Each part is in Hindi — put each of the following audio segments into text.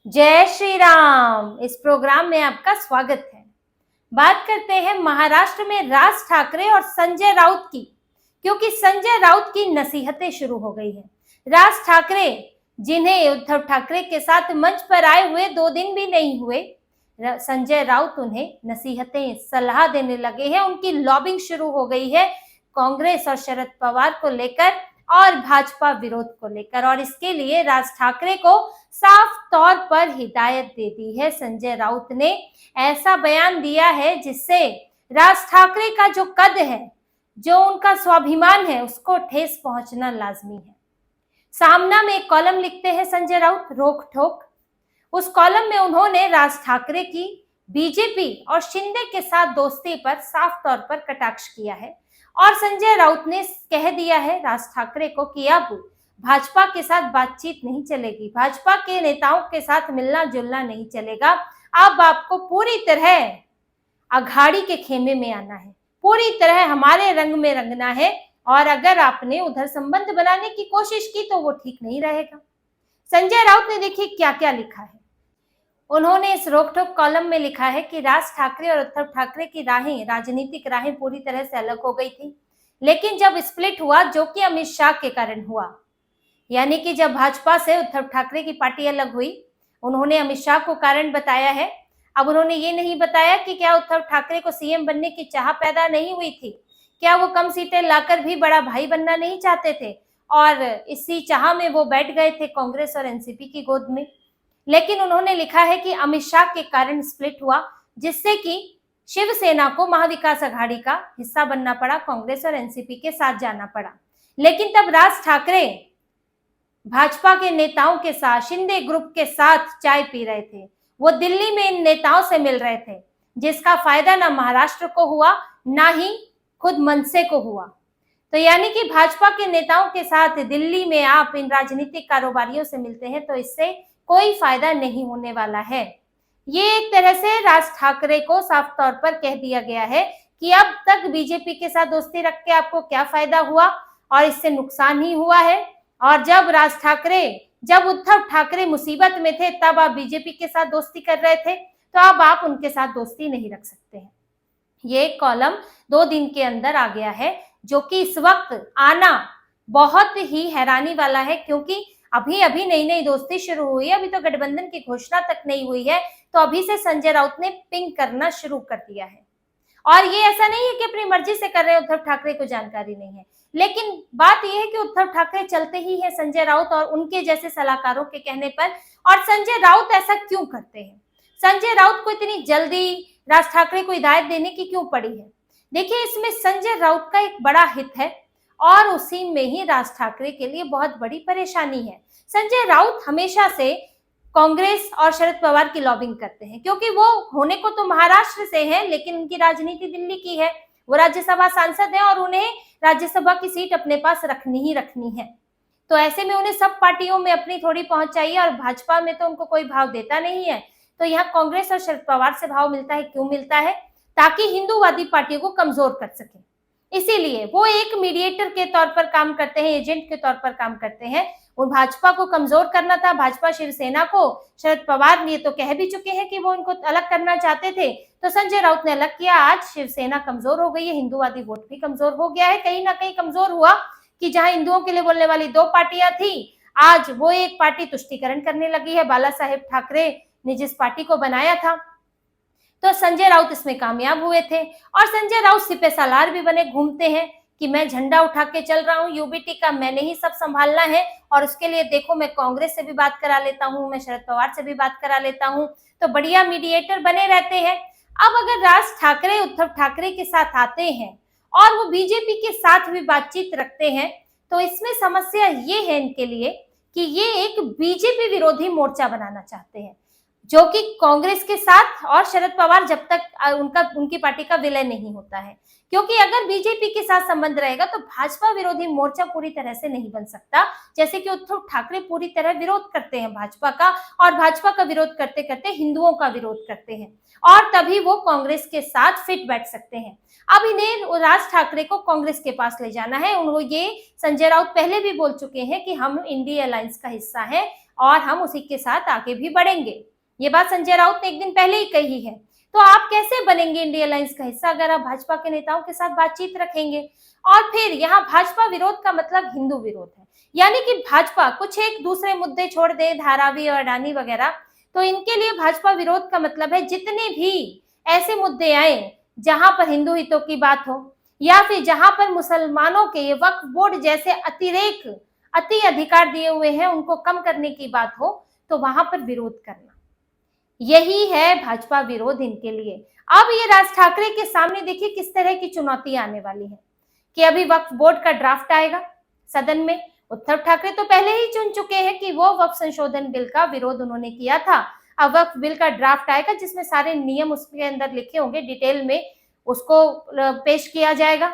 जय श्री राम। इस प्रोग्राम में आपका स्वागत है। बात करते हैं महाराष्ट्र में राज ठाकरे और संजय राउत की, क्योंकि संजय राउत की नसीहतें शुरू हो गई हैं। राज ठाकरे, जिन्हें उद्धव ठाकरे के साथ मंच पर आए हुए 2 दिन भी नहीं हुए, संजय राउत उन्हें नसीहतें, सलाह देने लगे हैं। उनकी लॉबिंग शुरू हो गई है कांग्रेस और शरद पवार को लेकर और भाजपा विरोध को लेकर, और इसके लिए राज ठाकरे को साफ तौर पर हिदायत दे दी है। संजय राउत ने ऐसा बयान दिया है जिससे राज ठाकरे का जो कद है, जो उनका स्वाभिमान है, उसको ठेस पहुंचना लाजमी है। सामना में एक कॉलम लिखते हैं संजय राउत, रोक ठोक। उस कॉलम में उन्होंने राज ठाकरे की बीजेपी और शिंदे के साथ दोस्ती पर साफ तौर पर कटाक्ष किया है, और संजय राउत ने कह दिया है राज ठाकरे को कि अब भाजपा के साथ बातचीत नहीं चलेगी, भाजपा के नेताओं के साथ मिलना जुलना नहीं चलेगा। अब आपको पूरी तरह अघाड़ी के खेमे में आना है, पूरी तरह हमारे रंग में रंगना है, और अगर आपने उधर संबंध बनाने की कोशिश की तो वो ठीक नहीं रहेगा। संजय राउत ने देखिए क्या क्या लिखा है। उन्होंने इस रोकटोक कॉलम में लिखा है कि राज ठाकरे और उद्धव ठाकरे की राहें, राजनीतिक राहें पूरी तरह से अलग हो गई थी, लेकिन जब स्प्लिट हुआ, जो कि अमित शाह के कारण हुआ, यानी कि जब भाजपा से उद्धव ठाकरे की पार्टी अलग हुई, उन्होंने अमित शाह को कारण बताया है। अब उन्होंने ये नहीं बताया कि क्या उद्धव ठाकरे को सीएम बनने की चाह पैदा नहीं हुई थी, क्या वो कम सीटें लाकर भी बड़ा भाई बनना नहीं चाहते थे, और इसी चाह में वो बैठ गए थे कांग्रेस और एनसीपी की गोद में। लेकिन उन्होंने लिखा है कि अमित शाह के कारण स्प्लिट हुआ, जिससे कि शिवसेना को महाविकास आघाड़ी का हिस्सा बनना पड़ा, कांग्रेस और एनसीपी के साथ जाना पड़ा। लेकिन तब राज ठाकरे भाजपा के नेताओं के साथ, शिंदे ग्रुप के साथ चाय पी रहे थे, वो दिल्ली में इन नेताओं से मिल रहे थे, जिसका फायदा ना महाराष्ट्र को हुआ, ना ही खुद मनसे को हुआ। तो यानी कि भाजपा के नेताओं के साथ दिल्ली में आप इन राजनीतिक कारोबारियों से मिलते हैं तो इससे कोई फायदा नहीं होने वाला है। ये एक तरह से राज ठाकरे को साफ तौर पर कह दिया गया है कि अब तक बीजेपी के साथ दोस्ती रख के आपको क्या फायदा हुआ, और इससे नुकसान ही हुआ है। और जब उद्धव ठाकरे मुसीबत में थे तब आप बीजेपी के साथ दोस्ती कर रहे थे, तो अब आप उनके साथ दोस्ती नहीं रख सकते हैं। ये कॉलम 2 दिन के अंदर आ गया है, जो कि इस वक्त आना बहुत ही हैरानी वाला है, क्योंकि अभी अभी नई नई दोस्ती शुरू हुई है, अभी तो गठबंधन की घोषणा तक नहीं हुई है, तो अभी से संजय राउत ने पिंग करना शुरू कर दिया है। और ये ऐसा नहीं है कि अपनी मर्जी से कर रहे हैं, उद्धव ठाकरे को जानकारी नहीं है, लेकिन बात यह है कि उद्धव ठाकरे चलते ही है संजय राउत और उनके जैसे सलाहकारों के कहने पर। और संजय राउत ऐसा क्यों करते हैं, संजय राउत को इतनी जल्दी राज ठाकरे को हिदायत देने की क्यों पड़ी है? देखिए, इसमें संजय राउत का एक बड़ा हित है, और उसी में ही राज ठाकरे के लिए बहुत बड़ी परेशानी है। संजय राउत हमेशा से कांग्रेस और शरद पवार की लॉबिंग करते हैं, क्योंकि वो होने को तो महाराष्ट्र से हैं, लेकिन उनकी राजनीति दिल्ली की है। वो राज्यसभा सांसद हैं और उन्हें राज्यसभा की सीट अपने पास रखनी ही रखनी है। तो ऐसे में उन्हें सब पार्टियों में अपनी थोड़ी पहुंच चाहिए, और भाजपा में तो उनको कोई भाव देता नहीं है। तो यहाँ कांग्रेस और शरद पवार से भाव मिलता है। क्यों मिलता है? ताकि हिंदूवादी पार्टियों को कमजोर कर सके। इसीलिए वो एक मीडिएटर के तौर पर काम करते हैं, एजेंट के तौर पर काम करते हैं। वो भाजपा को कमजोर करना था, भाजपा शिवसेना को। शरद पवार ये तो कह भी चुके हैं कि वो इनको अलग करना चाहते थे, तो संजय राउत ने अलग किया। आज शिवसेना कमजोर हो गई है, हिंदूवादी वोट भी कमजोर हो गया है। कहीं ना कहीं कमजोर हुआ कि जहां हिंदुओं के लिए बोलने वाली 2 पार्टियां थी, आज वो एक पार्टी तुष्टीकरण करने लगी है। बाला साहेब ठाकरे ने जिस पार्टी को बनाया था, तो संजय राउत इसमें कामयाब हुए थे। और संजय राउत सिपह सालार भी बने, घूमते हैं कि मैं झंडा उठा के चल रहा हूँ यूबीटी का, मैंने ही सब संभालना है, और उसके लिए देखो मैं कांग्रेस से भी बात करा लेता हूँ, मैं शरद पवार से भी बात करा लेता हूँ। तो बढ़िया मीडिएटर बने रहते हैं। अब अगर राज ठाकरे उद्धव ठाकरे के साथ आते हैं और वो बीजेपी के साथ भी बातचीत रखते हैं, तो इसमें समस्या ये है इनके लिए कि ये एक बीजेपी विरोधी मोर्चा बनाना चाहते हैं, जो कि कांग्रेस के साथ और शरद पवार जब तक उनकी पार्टी का विलय नहीं होता है। क्योंकि अगर बीजेपी के साथ संबंध रहेगा तो भाजपा विरोधी मोर्चा पूरी तरह से नहीं बन सकता, जैसे कि उद्धव ठाकरे पूरी तरह विरोध करते हैं भाजपा का, और भाजपा का विरोध करते करते हिंदुओं का विरोध करते हैं, और तभी वो कांग्रेस के साथ फिट बैठ सकते हैं। अब इन्हें राज ठाकरे को कांग्रेस के पास ले जाना है। ये संजय राउत पहले भी बोल चुके हैं कि हम इंडिया अलायंस का हिस्सा है, और हम उसी के साथ आगे भी बढ़ेंगे। ये बात संजय राउत ने एक दिन पहले ही कही है। तो आप कैसे बनेंगे इंडिया अलायंस का हिस्सा अगर आप भाजपा के नेताओं के साथ बातचीत रखेंगे? और फिर यहाँ भाजपा विरोध का मतलब हिंदू विरोध है, यानी कि भाजपा कुछ एक दूसरे मुद्दे छोड़ दे, धारावी और अडानी वगैरह, तो इनके लिए भाजपा विरोध का मतलब है जितने भी ऐसे मुद्दे आए जहां पर हिंदू हितों की बात हो या फिर जहां पर मुसलमानों के वक्फ बोर्ड जैसे अति अधिकार दिए हुए हैं उनको कम करने की बात हो, तो वहां पर विरोध करना, यही है भाजपा विरोध इनके लिए। अब ये राज ठाकरे के सामने देखिए किस तरह की चुनौती आने वाली है कि अभी वक्फ बोर्ड का ड्राफ्ट आएगा सदन में। उद्धव ठाकरे तो पहले ही चुन चुके हैं कि वो वक्फ संशोधन बिल का विरोध उन्होंने किया था। अब वक्फ बिल का ड्राफ्ट आएगा जिसमें सारे नियम उसके अंदर लिखे होंगे, डिटेल में उसको पेश किया जाएगा।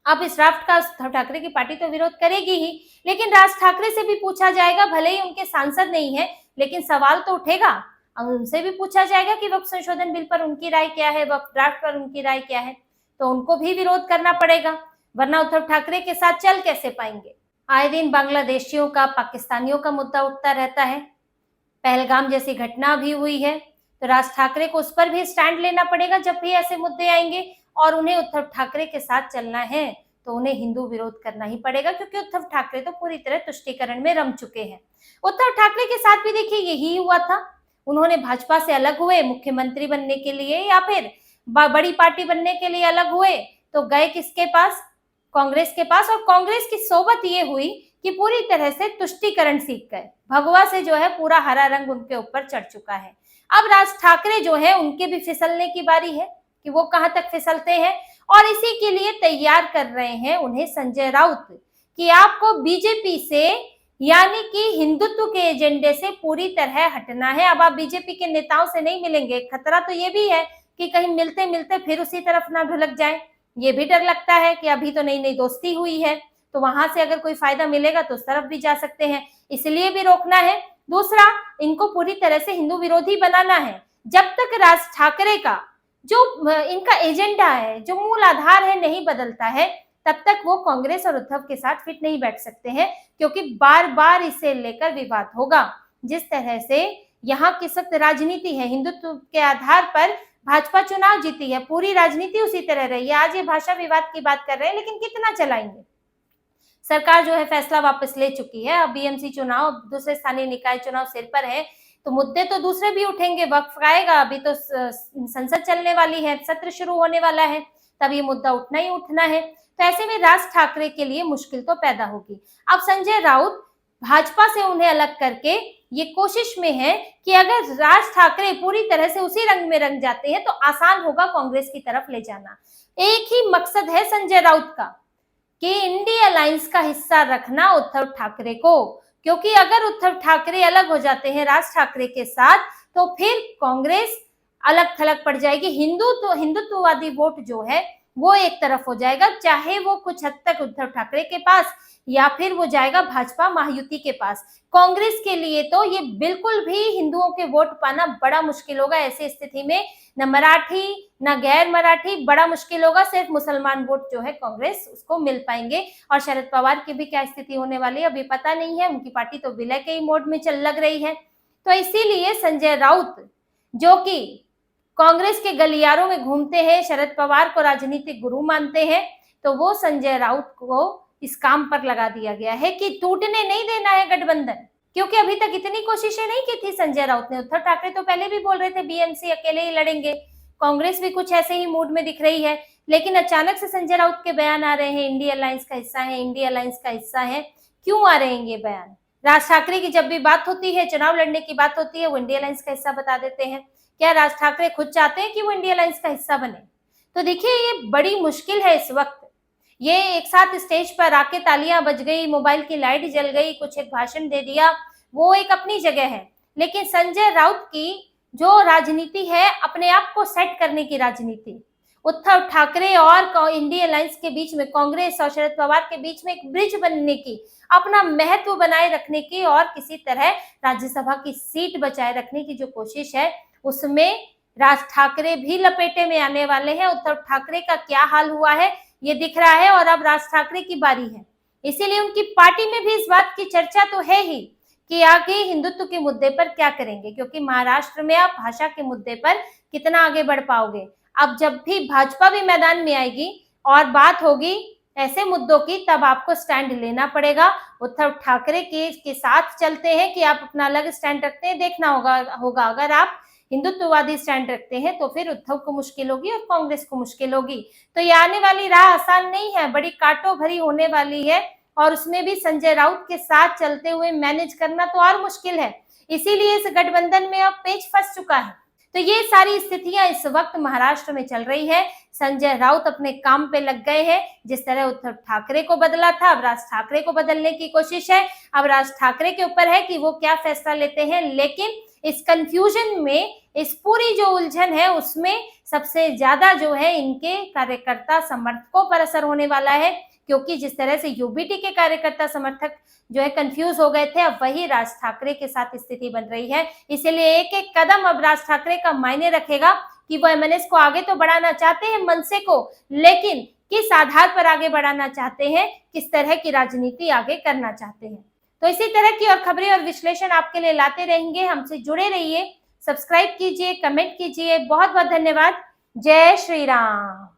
अब इस ड्राफ्ट का उद्धव ठाकरे की पार्टी तो विरोध करेगी ही, लेकिन राज ठाकरे से भी पूछा जाएगा, भले ही उनके सांसद नहीं है लेकिन सवाल तो उठेगा। उनसे भी पूछा जाएगा कि वक्फ संशोधन बिल पर उनकी राय क्या है, वक्फ ड्राफ्ट पर उनकी राय क्या है, तो उनको भी विरोध करना पड़ेगा, वरना उद्धव ठाकरे के साथ चल कैसे पाएंगे। आए दिन बांग्लादेशियों का, पाकिस्तानियों का मुद्दा उठता रहता है। पहलगाम जैसी घटना भी हुई है, तो राज ठाकरे को उस पर भी स्टैंड लेना पड़ेगा जब भी ऐसे मुद्दे आएंगे। और उन्हें उद्धव ठाकरे के साथ चलना है तो उन्हें हिंदू विरोध करना ही पड़ेगा, क्योंकि उद्धव ठाकरे तो पूरी तरह तुष्टीकरण में रम चुके हैं। उद्धव ठाकरे के साथ भी देखिए यही हुआ था। उन्होंने भाजपा से अलग हुए मुख्यमंत्री बनने के लिए या फिर बड़ी पार्टी बनने के लिए अलग हुए, तो गए किसके पास? कांग्रेस के पास। और कांग्रेस की सोबत ये हुई कि पूरी तरह से तुष्टीकरण सीख गए। भगवा से जो है पूरा हरा रंग उनके ऊपर चढ़ चुका है। अब राज ठाकरे जो है उनके भी फिसलने की बारी है कि वो कहां तक फिसलते हैं, और इसी के लिए तैयार कर रहे हैं उन्हें संजय राउत कि आपको बीजेपी से, यानी कि हिंदुत्व के एजेंडे से पूरी तरह हटना है। अब आप बीजेपी के नेताओं से नहीं मिलेंगे। खतरा तो ये भी है कि कहीं मिलते मिलते फिर उसी तरफ ना ढुलक जाए, ये भी डर लगता है कि अभी तो नई नई दोस्ती हुई है, तो वहां से अगर कोई फायदा मिलेगा तो उस तरफ भी जा सकते हैं, इसलिए भी रोकना है। दूसरा, इनको पूरी तरह से हिंदू विरोधी बनाना है। जब तक राज ठाकरे का जो इनका एजेंडा है, जो मूल आधार है, नहीं बदलता है, तब तक वो कांग्रेस और उद्धव के साथ फिट नहीं बैठ सकते हैं, क्योंकि बार बार इसे लेकर विवाद होगा। जिस तरह से यहाँ की सख्त राजनीति है, हिंदुत्व के आधार पर भाजपा चुनाव जीती है, पूरी राजनीति उसी तरह रही है। आज ये भाषा विवाद की बात कर रहे हैं, लेकिन कितना चलाएंगे? सरकार जो है फैसला वापस ले चुकी है। अब बीएमसी चुनाव, दूसरे स्थानीय निकाय चुनाव सिर पर है, तो मुद्दे तो दूसरे भी उठेंगे। वक्फ आएगा, अभी तो संसद चलने वाली है, सत्र शुरू होने वाला है, तब ये मुद्दा उठना ही उठना है। तो ऐसे में राज ठाकरे के लिए मुश्किल तो पैदा होगी। अब संजय राउत भाजपा से उन्हें अलग करके ये कोशिश में है कि अगर राज ठाकरे पूरी तरह से उसी रंग में रंग जाते हैं तो आसान होगा कांग्रेस की तरफ ले जाना। एक ही मकसद है संजय राउत का कि इंडिया अलायंस का हिस्सा रखना उद्धव ठाकरे को, क्योंकि अगर उद्धव ठाकरे अलग हो जाते हैं राज ठाकरे के साथ तो फिर कांग्रेस अलग थलग पड़ जाएगी। हिंदुत्ववादी वोट जो है वो एक तरफ हो जाएगा, चाहे वो कुछ हद तक उद्धव ठाकरे के पास या फिर वो जाएगा भाजपा महायुति के पास। कांग्रेस के लिए तो ये बिल्कुल भी हिंदुओं के वोट पाना बड़ा मुश्किल होगा। ऐसी स्थिति में न मराठी न गैर मराठी, बड़ा मुश्किल होगा। सिर्फ मुसलमान वोट जो है कांग्रेस उसको मिल पाएंगे। और शरद पवार की भी क्या स्थिति होने वाली है अभी पता नहीं है, उनकी पार्टी तो विलय के ही मोड में चल लग रही है। तो इसीलिए संजय राउत, जो कि कांग्रेस के गलियारों में घूमते हैं, शरद पवार को राजनीतिक गुरु मानते हैं, तो वो संजय राउत को इस काम पर लगा दिया गया है कि टूटने नहीं देना है गठबंधन। क्योंकि अभी तक इतनी कोशिशें नहीं की थी संजय राउत ने। उद्धव ठाकरे तो पहले भी बोल रहे थे बीएमसी अकेले ही लड़ेंगे, कांग्रेस भी कुछ ऐसे ही मूड में दिख रही है, लेकिन अचानक से संजय राउत के बयान आ रहे हैं इंडिया अलायंस का हिस्सा है, इंडिया अलायंस का हिस्सा है। क्यों आ रहे हैं ये बयान? राज ठाकरे की जब भी बात होती है, चुनाव लड़ने की बात होती है, वो इंडिया अलायंस का हिस्सा बता देते हैं। क्या राज ठाकरे खुद चाहते हैं कि वो इंडिया अलायंस का हिस्सा बने? तो देखिए ये बड़ी मुश्किल है इस वक्त। ये एक साथ स्टेज पर आके तालियां बज गई, मोबाइल की लाइट जल गई, कुछ एक भाषण दे दिया, वो एक अपनी जगह है। लेकिन संजय राउत की जो राजनीति है, अपने आप को सेट करने की राजनीति, उद्धव ठाकरे और इंडिया अलायंस के बीच में, कांग्रेस और शरद पवार के बीच में एक ब्रिज बनने की, अपना महत्व बनाए रखने की और किसी तरह राज्यसभा की सीट बचाए रखने की जो कोशिश है, उसमें राज ठाकरे भी लपेटे में आने वाले हैं। उद्धव ठाकरे का क्या हाल हुआ है ये दिख रहा है, और अब राज ठाकरे की बारी है। इसीलिए उनकी पार्टी में भी इस बात की चर्चा तो है ही कि आगे हिंदुत्व के मुद्दे पर क्या करेंगे, क्योंकि महाराष्ट्र में आप भाषा के मुद्दे पर कितना आगे बढ़ पाओगे। अब जब भी भाजपा भी मैदान में आएगी और बात होगी ऐसे मुद्दों की, तब आपको स्टैंड लेना पड़ेगा। उद्धव ठाकरे के साथ चलते हैं कि आप अपना अलग स्टैंड रखते हैं, देखना होगा। अगर आप हिंदुत्ववादी स्टैंड रखते हैं तो फिर उद्धव को मुश्किल होगी और कांग्रेस को मुश्किल होगी। तो ये आने वाली राह आसान नहीं है, बड़ी कांटों भरी होने वाली है, और उसमें भी संजय राउत के साथ चलते हुए मैनेज करना तो और मुश्किल है। इसीलिए इस गठबंधन में अब पेच फंस चुका है। तो ये सारी स्थितियां इस वक्त महाराष्ट्र में चल रही है। संजय राउत अपने काम पे लग गए हैं। जिस तरह उद्धव ठाकरे को बदला था, अब राज ठाकरे को बदलने की कोशिश है। अब राज ठाकरे के ऊपर है कि वो क्या फैसला लेते हैं। लेकिन इस कंफ्यूजन में, इस पूरी जो उलझन है, उसमें सबसे ज्यादा जो है इनके कार्यकर्ता समर्थकों पर असर होने वाला है, क्योंकि जिस तरह से यूबीटी के कार्यकर्ता समर्थक जो है कंफ्यूज हो गए थे, अब वही राज ठाकरे के साथ स्थिति बन रही है। इसीलिए एक एक कदम अब राज ठाकरे का मायने रखेगा कि वो एमएनएस को आगे तो बढ़ाना चाहते हैं, मनसे को, लेकिन किस आधार पर आगे बढ़ाना चाहते हैं, किस तरह की राजनीति आगे करना चाहते हैं। तो इसी तरह की और खबरें और विश्लेषण आपके लिए लाते रहेंगे। हमसे जुड़े रहिए, सब्सक्राइब कीजिए, कमेंट कीजिए। बहुत बहुत धन्यवाद। जय श्री राम।